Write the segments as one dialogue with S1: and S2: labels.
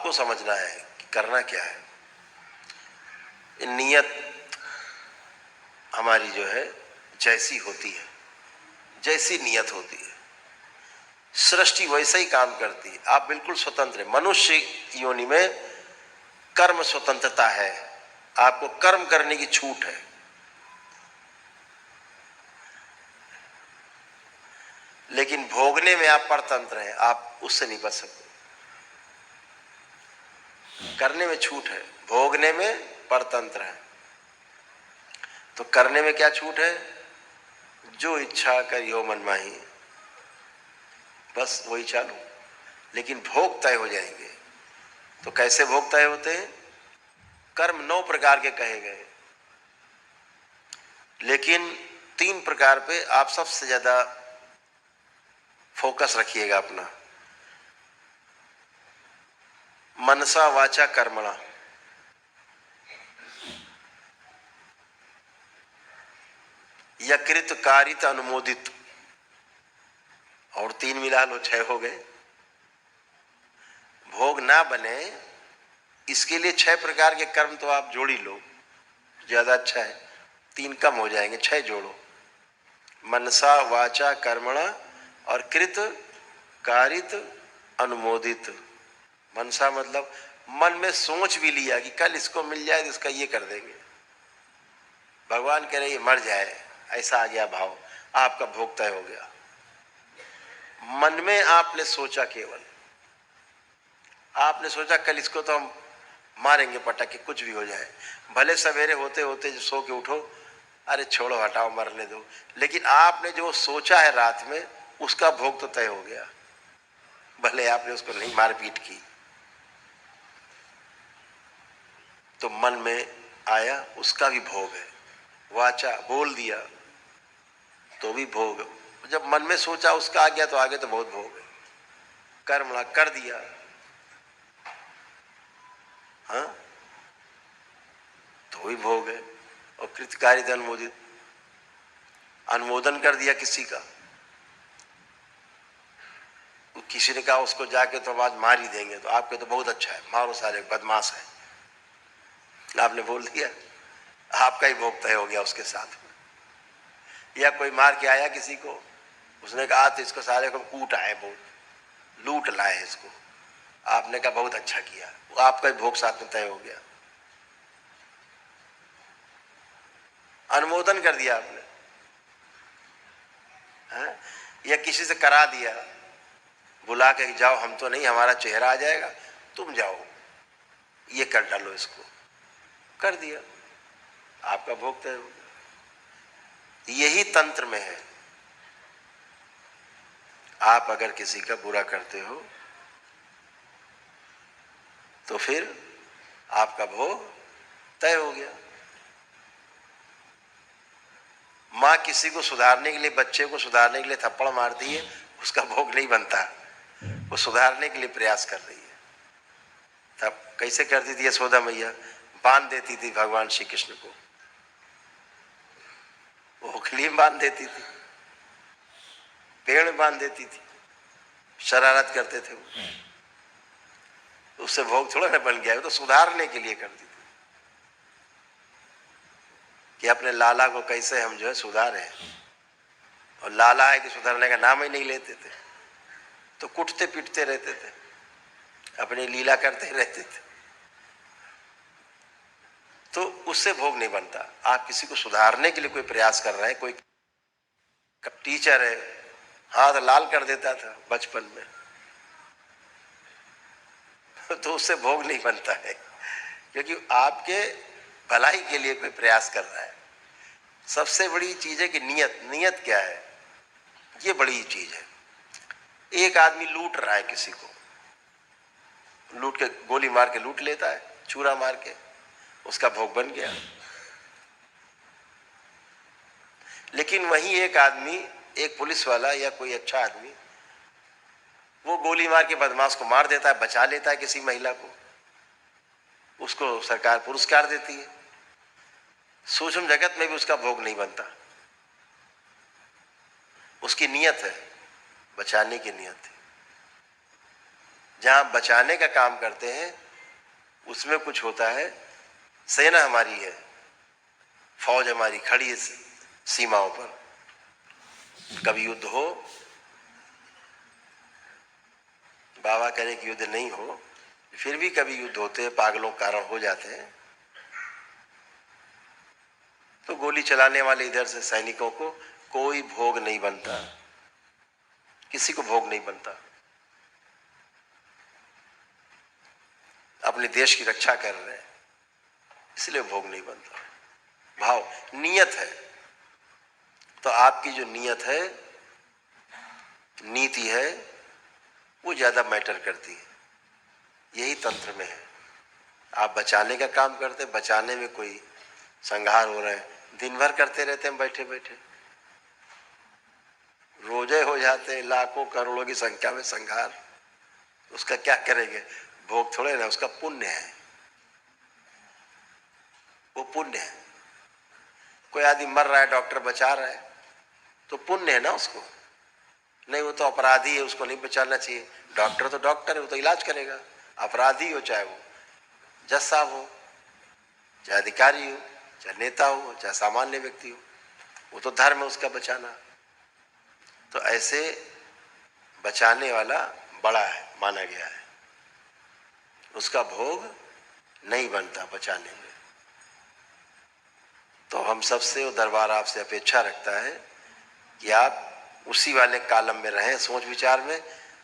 S1: आपको समझना है कि करना क्या है। नियत हमारी जो है जैसी होती है, जैसी नियत होती है, सृष्टि वैसा ही काम करती है। आप बिल्कुल स्वतंत्र हैं। मनुष्य योनि में कर्म स्वतंत्रता है, आपको कर्म करने की छूट है। लेकिन भोगने में आप परतंत्र हैं, आप उससे नहीं बच सकते। करने में छूट है, भोगने में परतंत्र है। तो करने में क्या छूट है? जो इच्छा करियो मन माही, बस वही चालू। लेकिन भोग तय हो जाएंगे। तो कैसे भोग तय होते हैं? कर्म 9 प्रकार के कहे गए, लेकिन 3 प्रकार पे आप सबसे ज्यादा फोकस रखिएगा अपना। मनसा वाचा कर्मणा, यकृत कारित अनुमोदित, और 3 मिला लो 6 हो गए। भोग ना बने इसके लिए 6 प्रकार के कर्म तो आप जोड़ ही लो, ज्यादा अच्छा है। 3 कम हो जाएंगे, 6 जोड़ो। मनसा वाचा कर्मणा और कृत कारित अनुमोदित। मनसा मतलब मन में सोच भी लिया कि कल इसको मिल जाए तो इसका ये कर देंगे, भगवान कह रहे ये मर जाए, ऐसा आ गया भाव, आपका भोग तय हो गया। मन में आपने सोचा, केवल आपने सोचा कल इसको तो हम मारेंगे पटक के, कुछ भी हो जाए। भले सवेरे होते होते जो सो के उठो, अरे छोड़ो हटाओ मरने दो, लेकिन आपने जो सोचा है रात में उसका भोग तो तय हो गया। भले आपने उसको नहीं मारपीट की, तो मन में आया उसका भी भोग है। वाचा बोल दिया तो भी भोग। जब मन में सोचा उसका आ गया तो आगे तो बहुत भोग है। कर्म कर दिया, हाँ, तो भी भोग है। और कृतकारित अनुमोदित, अनुमोदन कर दिया किसी का, किसी ने कहा उसको जाके तो आज मार ही देंगे, तो आपके तो बहुत अच्छा है, मारो सारे बदमाश है, आपने बोल दिया, आपका ही भोग तय हो गया उसके साथ। या कोई मार के आया किसी को, उसने कहा तो इसको सारे को कूट आए, बहुत लूट लाए इसको, आपने कहा बहुत अच्छा किया, वो आपका ही भोग साथ में तय हो गया। अनुमोदन कर दिया आपने, है? या किसी से करा दिया, बुला के जाओ, हम तो नहीं, हमारा चेहरा आ जाएगा, तुम जाओ ये कर डालो इसको, कर दिया, आपका भोग तय हो गया। यही तंत्र में है। आप अगर किसी का बुरा करते हो तो फिर आपका भोग तय हो गया। माँ किसी को सुधारने के लिए, बच्चे को सुधारने के लिए थप्पड़ मारती है, उसका भोग नहीं बनता, वो सुधारने के लिए प्रयास कर रही है। तब कैसे करती थी यशोदा मैया? बांध देती थी भगवान श्री कृष्ण को, ओखली में बांध देती थी, पेड़ में बांध देती थी, शरारत करते थे वो, उससे भोग थोड़ा ना बन गया, वो तो सुधारने के लिए करती थी कि अपने लाला को कैसे हम जो है सुधारें। और लाला है कि सुधारने का नाम ही नहीं लेते थे, तो कुटते पीटते रहते थे, अपनी लीला करते रहते थे, तो उससे भोग नहीं बनता। आप किसी को सुधारने के लिए कोई प्रयास कर रहे हैं, कोई टीचर है हाथ लाल कर देता था बचपन में, तो उससे भोग नहीं बनता है, क्योंकि आपके भलाई के लिए कोई प्रयास कर रहा है। सबसे बड़ी चीज है कि नियत, नियत क्या है, ये बड़ी चीज है। एक आदमी लूट रहा है किसी को, लूट के गोली मार के लूट लेता है, छुरा मार के, उसका भोग बन गया। लेकिन वहीं एक आदमी, एक पुलिस वाला या कोई अच्छा आदमी, वो गोली मार के बदमाश को मार देता है, बचा लेता है किसी महिला को, उसको सरकार पुरस्कार देती है। सूक्ष्म जगत में भी उसका भोग नहीं बनता, उसकी नियत है, बचाने की नियत है। जहाँ बचाने का काम करते हैं उसमें कुछ होता है। सेना हमारी है, फौज हमारी खड़ी है सीमाओं पर। कभी युद्ध हो, बाबा करे कि युद्ध नहीं हो, फिर भी कभी युद्ध होते हैं, पागलों के कारण हो जाते हैं, तो गोली चलाने वाले इधर से सैनिकों को कोई भोग नहीं बनता, किसी को भोग नहीं बनता। अपने देश की रक्षा कर रहे हैं, इसलिए भोग नहीं बनता। भाव नियत है। तो आपकी जो नियत है, नीति है, वो ज्यादा मैटर करती है। यही तंत्र में है। आप बचाने का काम करते, बचाने में कोई संहार हो रहा है, दिन भर करते रहते हैं बैठे बैठे, रोजे हो जाते हैं, लाखों करोड़ों की संख्या में संहार, उसका क्या करेंगे? भोग थोड़े ना, उसका पुण्य है, वो पुण्य है। कोई आदमी मर रहा है, डॉक्टर बचा रहा है, तो पुण्य है ना उसको। नहीं, वो तो अपराधी है, उसको नहीं बचाना चाहिए। डॉक्टर तो डॉक्टर है, वो तो इलाज करेगा। अपराधी हो, चाहे वो जज साहब हो, चाहे अधिकारी हो, चाहे नेता हो, चाहे सामान्य व्यक्ति हो, वो तो धर्म है उसका बचाना। तो ऐसे बचाने वाला बड़ा है, माना गया है, उसका भोग नहीं बनता बचाने में। तो हम सबसे वो दरबार आपसे अपेक्षा रखता है कि आप उसी वाले कालम में रहें, सोच विचार में।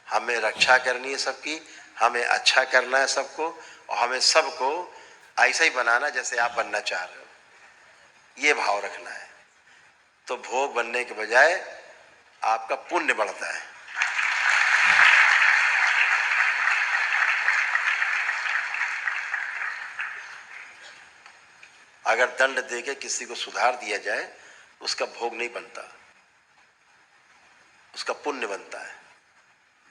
S1: हमें रक्षा करनी है सबकी, हमें अच्छा करना है सबको, और हमें सबको ऐसा ही बनाना जैसे आप बनना चाह रहे हो, ये भाव रखना है। तो भोग बनने के बजाय आपका पुण्य बढ़ता है। अगर दंड देके किसी को सुधार दिया जाए, उसका भोग नहीं बनता, उसका पुण्य बनता है।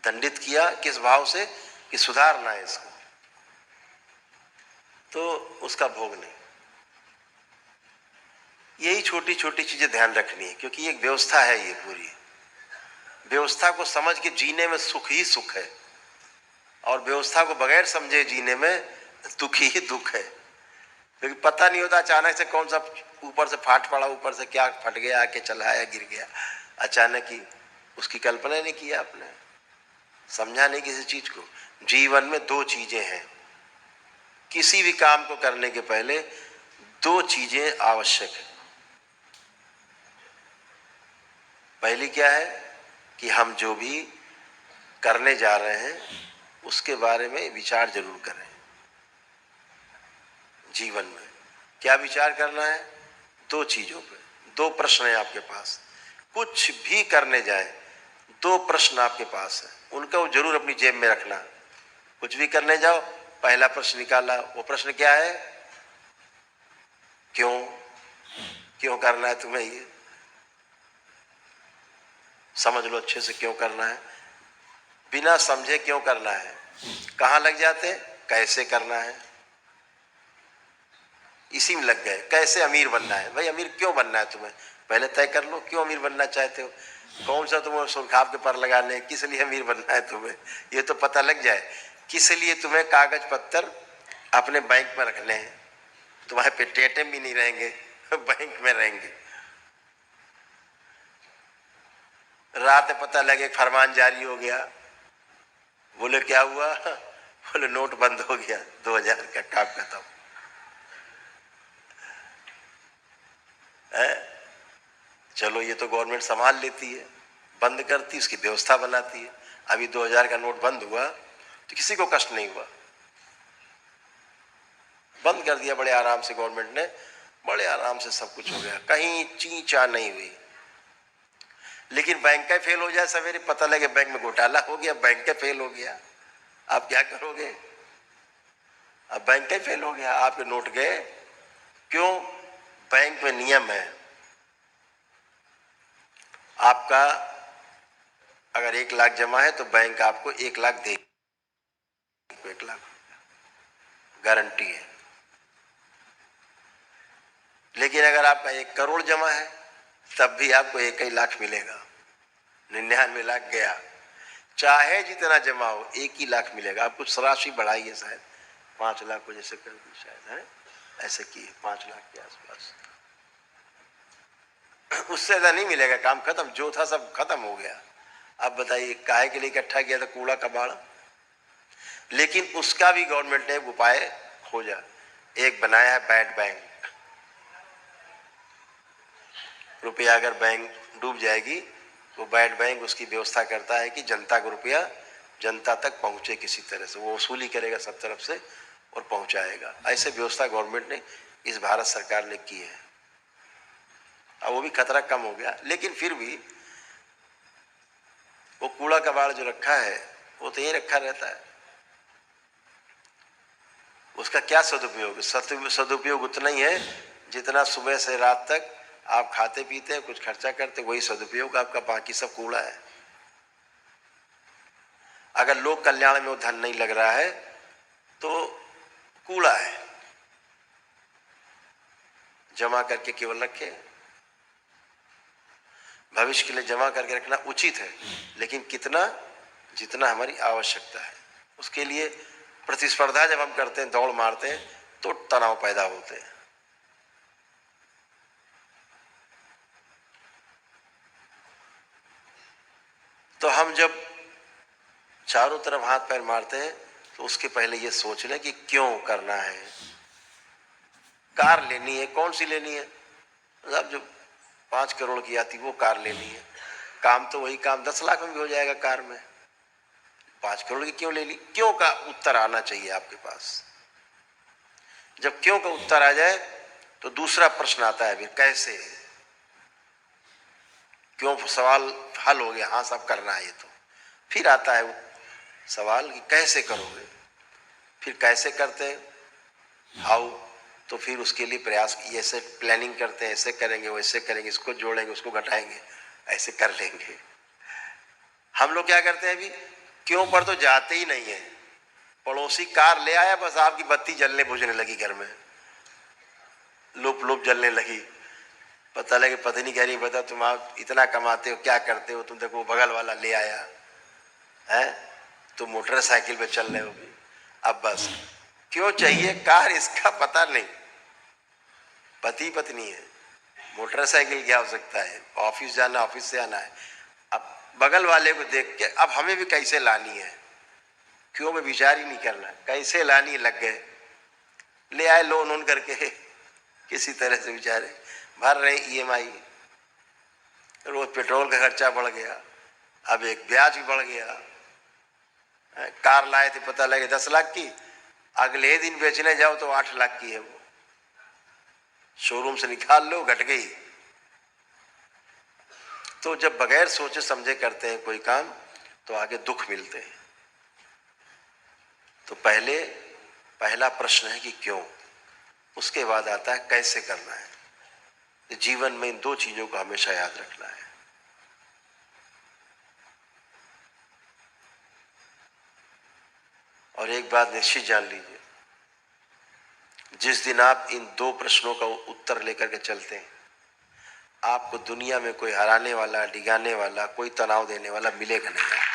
S1: दंडित किया किस भाव से? कि सुधारना है इसको, तो उसका भोग नहीं। यही छोटी छोटी चीजें ध्यान रखनी है, क्योंकि एक व्यवस्था है, ये पूरी व्यवस्था को समझ के जीने में सुख ही सुख है, और व्यवस्था को बगैर समझे जीने में दुख ही दुख है। क्योंकि पता नहीं होता अचानक से कौन सा ऊपर से फाट पड़ा, ऊपर से क्या फट गया, आके चला या गिर गया, अचानक ही, उसकी कल्पना नहीं किया आपने, समझा नहीं किसी चीज को। जीवन में दो चीजें हैं, किसी भी काम को करने के पहले दो चीजें आवश्यक है। पहली क्या है? कि हम जो भी करने जा रहे हैं उसके बारे में विचार जरूर करें। जीवन में क्या विचार करना है? दो चीजों पे। दो प्रश्न है आपके पास, कुछ भी करने जाए दो प्रश्न आपके पास है, उनका वो जरूर अपनी जेब में रखना। कुछ भी करने जाओ, पहला प्रश्न निकाला, वो प्रश्न क्या है? क्यों? क्यों करना है तुम्हें ये? समझ लो अच्छे से क्यों करना है। बिना समझे क्यों करना है, कहाँ लग जाते? कैसे करना है, इसी में लग गए। कैसे अमीर बनना है? भाई अमीर क्यों बनना है तुम्हें, पहले तय कर लो क्यों अमीर बनना चाहते हो। कौन सा तुम्हें सुनखाब के पर लगाने, किस लिए अमीर बनना है तुम्हें, ये तो पता लग जाए। किस लिए तुम्हें कागज पत्तर अपने बैंक में रखने हैं, तुम्हारे पे टेटे भी नहीं रहेंगे बैंक में रहेंगे। रात पता लगे फरमान जारी हो गया, बोले क्या हुआ? बोले नोट बंद हो गया, 2000 का काम खत्म है। चलो ये तो गवर्नमेंट संभाल लेती है, बंद करती, उसकी व्यवस्था बनाती है। अभी 2000 का नोट बंद हुआ तो किसी को कष्ट नहीं हुआ, बंद कर दिया बड़े आराम से गवर्नमेंट ने, बड़े आराम से सब कुछ हो गया, कहीं ची चा नहीं हुई। लेकिन बैंक का फेल हो जाए, सवेरे पता लगे बैंक में घोटाला हो गया, बैंक का फेल हो गया, आप क्या करोगे? अब बैंक का फेल हो गया, आपके नोट गए। क्यों? बैंक में नियम है, आपका अगर 1 लाख जमा है तो बैंक आपको 1 लाख देगी, 1 लाख गारंटी है। लेकिन अगर आपका 1 करोड़ जमा है तब भी आपको 1 ही लाख मिलेगा, 99 लाख गया। चाहे जितना जमा हो 1 ही लाख मिलेगा। आप कुछ राशि बढ़ाइए, शायद 5 लाख को जैसे कर दी, शायद है ऐसे किए 5 लाख के आसपास, उससे ज्यादा नहीं मिलेगा। काम खत्म, जो था सब खत्म हो गया। अब बताइए काहे के लिए इकट्ठा किया था कूड़ा कबाड़। लेकिन उसका भी गवर्नमेंट ने उपाय खोजा, एक बनाया है बैड बैंक। रुपया अगर बैंक डूब जाएगी तो बैड बैंक उसकी व्यवस्था करता है कि जनता को रुपया जनता तक पहुंचे किसी तरह से, वो वसूली करेगा सब तरफ से और पहुंचाएगा। ऐसे व्यवस्था गवर्नमेंट ने, इस भारत सरकार ने की है। अब वो भी खतरा कम हो गया, लेकिन फिर भी वो कूड़ा कबाड़ जो रखा है वो तो यही रखा रहता है। उसका क्या सदुपयोग? सदुपयोग उतना ही है जितना सुबह से रात तक आप खाते पीते हैं, कुछ खर्चा करते, वही सदुपयोग आपका, बाकी सब कूड़ा है। अगर लोक कल्याण में वो धन नहीं लग रहा है तो कूड़ा है। जमा करके केवल रखे, भविष्य के लिए जमा करके रखना उचित है, लेकिन कितना? जितना हमारी आवश्यकता है। उसके लिए प्रतिस्पर्धा जब हम करते हैं, दौड़ मारते हैं, तो तनाव पैदा होते हैं। तो हम जब चारों तरफ हाथ पैर मारते हैं तो उसके पहले ये सोच लें कि क्यों करना है। कार लेनी है, कौन सी लेनी है? अब जो 5 करोड़ की आती वो कार लेनी है। काम तो वही काम 10 लाख में भी हो जाएगा कार में। 5 करोड़ की क्यों ले ली? क्यों का उत्तर आना चाहिए आपके पास। जब क्यों का उत्तर आ जाए तो दूसरा प्रश्न आता है, फिर कैसे। क्यों सवाल हल हो गया, हाँ सब करना है ये, तो फिर आता है सवाल कि कैसे करोगे। फिर कैसे करते हैं, हाउ, तो फिर उसके लिए प्रयास, ऐसे प्लानिंग करते हैं, ऐसे करेंगे, वैसे करेंगे, इसको जोड़ेंगे, उसको घटाएंगे, ऐसे कर लेंगे। हम लोग क्या करते हैं, अभी क्यों पर तो जाते ही नहीं है। पड़ोसी कार ले आया, बस आपकी बत्ती जलने बुझने लगी घर में, लुप लुप जलने लगी। पता लगे पत्नी कह रही, बता तुम आप इतना कमाते हो, क्या करते हो तुम, देखो बगल वाला ले आया है, तुम मोटरसाइकिल पे चल रहे हो भी। अब बस क्यों चाहिए कार, इसका पता नहीं। पति पत्नी है, मोटरसाइकिल की आवश्यकता है, ऑफिस जाना, ऑफिस से आना है। अब बगल वाले को देख के अब हमें भी कैसे लानी है, क्यों में विचार ही नहीं करना, कैसे लानी, लग गए, ले आए लोन वोन करके किसी तरह से बेचारे भर रहे EMI। रोज पेट्रोल का खर्चा बढ़ गया, अब एक ब्याज भी बढ़ गया। कार लाए थे पता लगे 10 लाख की, अगले दिन बेचने जाओ तो 8 लाख की है वो, शोरूम से निकाल लो, घट गई। तो जब बगैर सोचे समझे करते हैं कोई काम तो आगे दुख मिलते हैं। तो पहला प्रश्न है कि क्यों, उसके बाद आता है कैसे करना है। जीवन में इन 2 चीजों को हमेशा याद रखना है। और एक बात निश्चित जान लीजिए, जिस दिन आप इन 2 प्रश्नों का उत्तर लेकर के चलते हैं, आपको दुनिया में कोई हराने वाला, डिगाने वाला, कोई तनाव देने वाला मिलेगा नहीं।